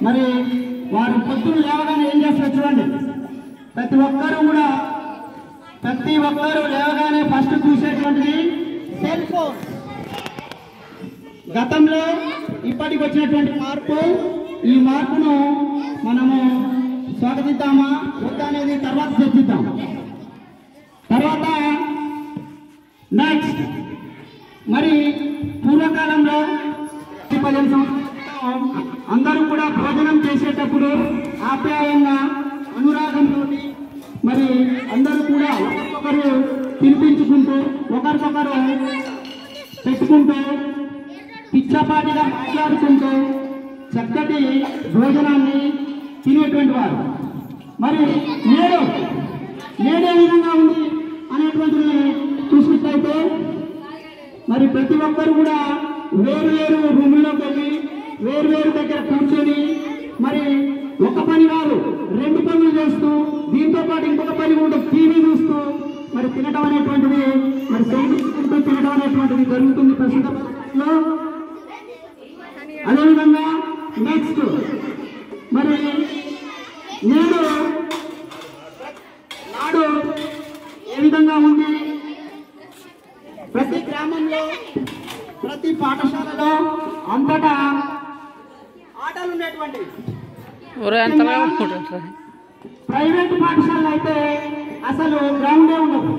మరి వారు పొద్దున్న లేవగానే ఏం చేస్తారు చూడండి. ప్రతి ఒక్కరూ లేవగానే ఫస్ట్ చూసేటువంటిది సెల్ ఫోన్. గతంలో ఇప్పటికి వచ్చినటువంటి మార్పు, ఈ మార్పును మనము స్వాగతిద్దామా వద్దా అనేది తర్వాత చర్చిద్దాం. తర్వాత నెక్స్ట్ మరి పూర్వకాలంలో 15 సంవత్సరాల అందరూ కూడా భోజనం చేసేటప్పుడు ఆప్యాయంగా అనురాగంతో మరి అందరూ కూడా ఒకరికొకరు తినిపించుకుంటూ ఒకరికొకరు పెట్టుకుంటూ పిచ్చపాటిగా మాట్లాడుకుంటూ చక్కటి భోజనాన్ని తినేటువంటి వారు. మరి నేడే విధంగా ఉంది అనేటువంటిది చూసినట్లయితే మరి ప్రతి ఒక్కరు కూడా వేరు రూముల్లోకి వెళ్ళి వేరు దగ్గర కూర్చొని మరి ఒక పని కాదు 2 పనులు చేస్తూ దీంతో పాటు ఇంకొక పని కూడా టీవీ చూస్తూ మరి తినడం అనేటువంటిది మరి సేవించుకుంటూ తినడం అనేటువంటిది జరుగుతుంది ప్రస్తుతంలో. అదేవిధంగా నెక్స్ట్ మరి నాడు ఏ విధంగా ఉంది, ప్రతి గ్రామంలో ప్రతి పాఠశాలలో అంతటా ఆటలు ఉండేటువంటివి. ప్రైవేట్ పాఠశాలలో అయితే అసలు గ్రౌండే ఉండదు.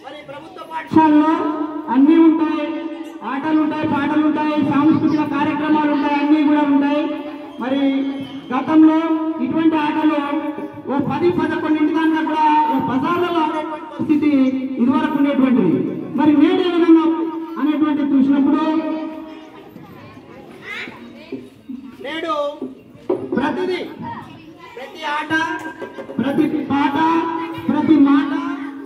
మరి ప్రభుత్వ పాఠశాలలో అన్నీ ఉంటాయి, ఆటలు ఉంటాయి, పాటలు ఉంటాయి, సాంస్కృతిక కార్యక్రమాలు ఉంటాయి, అన్నీ కూడా ఉంటాయి. మరి గతంలో ఇటువంటి ఆటలు ఓ 10-11 దాకా కూడా ఓ బజార్లలో ఆడేటువంటి పరిస్థితి ఇదివరకు ఉండేటువంటిది. మరి నేడే విధంగా అనేటువంటి చూసినప్పుడు నేడు ప్రతి ఆట, ప్రతి పాట, ప్రతి మాట,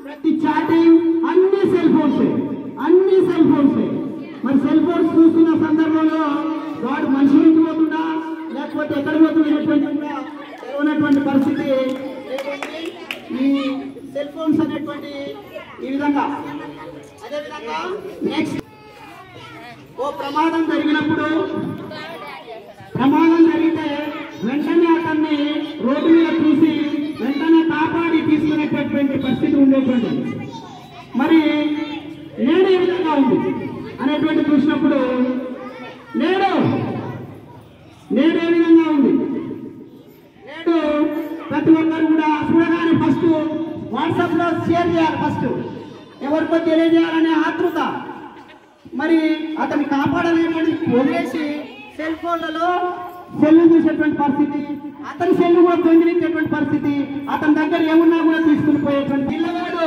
ప్రతి చాటింగ్ అన్ని సెల్ ఫోన్సే. మరి సెల్ ఫోన్స్ చూస్తున్న సందర్భంలో వాడు మనిషి నుంచి పోతుందా లేకపోతే ఎక్కడ పోతున్నటువంటి పరిస్థితి ఈ సెల్ ఫోన్స్ అనేటువంటి ఈ విధంగా. అదేవిధంగా నెక్స్ట్ ఓ ప్రమాదం జరిగితే వెంటనే అతన్ని రోడ్డు మీద చూసి వెంటనే కాపాడి తీసుకునేటటువంటి పరిస్థితి ఉండేటువంటిది. మరి నేడు ఏ విధంగా ఉంది అనేటువంటి చూసినప్పుడు నేడు ఏ విధంగా ఉంది. నేడు ప్రతి ఒక్కరు కూడా చూడగానే ఫస్ట్ వాట్సాప్లో షేర్ చేయాలి, ఫస్ట్ ఎవరికో తెలియజేయాలనే ఆతృత. మరి అతన్ని కాపాడాలనేటువంటి వదిలేసి సెల్ ఫోన్లలో సెల్లు చూసేటువంటి పరిస్థితి, అతని సెల్లు కూడా దొంగిలించేటువంటి పరిస్థితి, అతని దగ్గర ఏమున్నా కూడా తీసుకుని పోయేటువంటి పిల్లవాడు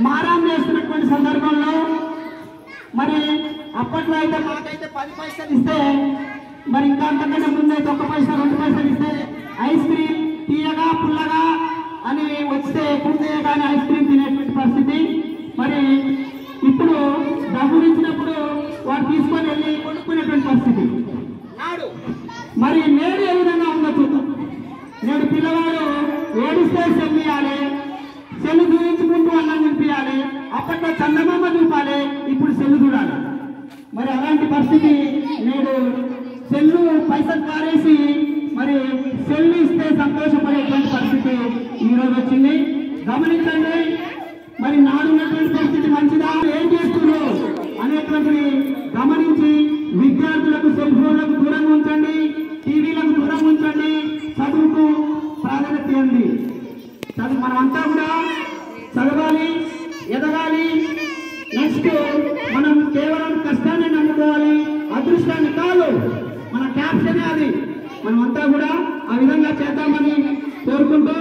మారాం చేస్తున్నటువంటి సందర్భంలో మరి అప్పట్లో అయితే మాకైతే 10 పైసలు ఇస్తే మరి ఇంకా అంతకంటే ముందైతే 1 పైసా 2 పైసలు ఇస్తే ఐస్ క్రీమ్ తీయగా పుల్లగా అని వస్తే కుడితే కానీ ఐస్ క్రీమ్ తినేటువంటి పరిస్థితి. మరి ఇప్పుడు డబ్బులు ఇచ్చినప్పుడు వాడు తీసుకొని వెళ్ళి కొనుక్కునేటువంటి పరిస్థితి నాడు. మరి నేడు ఏ విధంగా ఉందో చూద్దాం. నేడు పిల్లవాడు ఏడిస్తే సెల్ ఇవ్వాలి, సెల్ చూపించుకుంటూ అన్నం నింపించాలి, అప్పట్లో చందమామ చూపాలి, ఇప్పుడు సెల్లు చూడాలి. మరి అలాంటి పరిస్థితి నేడు సెల్లు పైసలు కారేసి మరి సెల్లు ఇస్తే సంతోషపడేటువంటి పరిస్థితి ఈరోజు వచ్చింది. గమనించండి, మరి నాడు ఉన్నటువంటి పరిస్థితి మంచిదా, ఏం చేస్తున్నారు అనేటువంటిది గమనించి విద్యార్థులకు సెల్ ఫోన్లకు దూరంగా ఉంచండి, టీవీలకు దూరంగా ఉంచండి, చదువుకు ప్రాధాన్యత ఇవ్వండి. మనమంతా కూడా చదవాలి, ఎదగాలి. నెక్స్ట్ మనం కేవలం కష్టాన్ని నమ్ముకోవాలి, అదృష్టాన్ని కాదు. మన క్యాప్షనే అది. మనమంతా కూడా ఆ విధంగా చేద్దామని కోరుకుంటూ,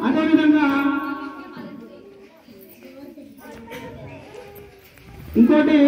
అదేవిధంగా ఇంకోటి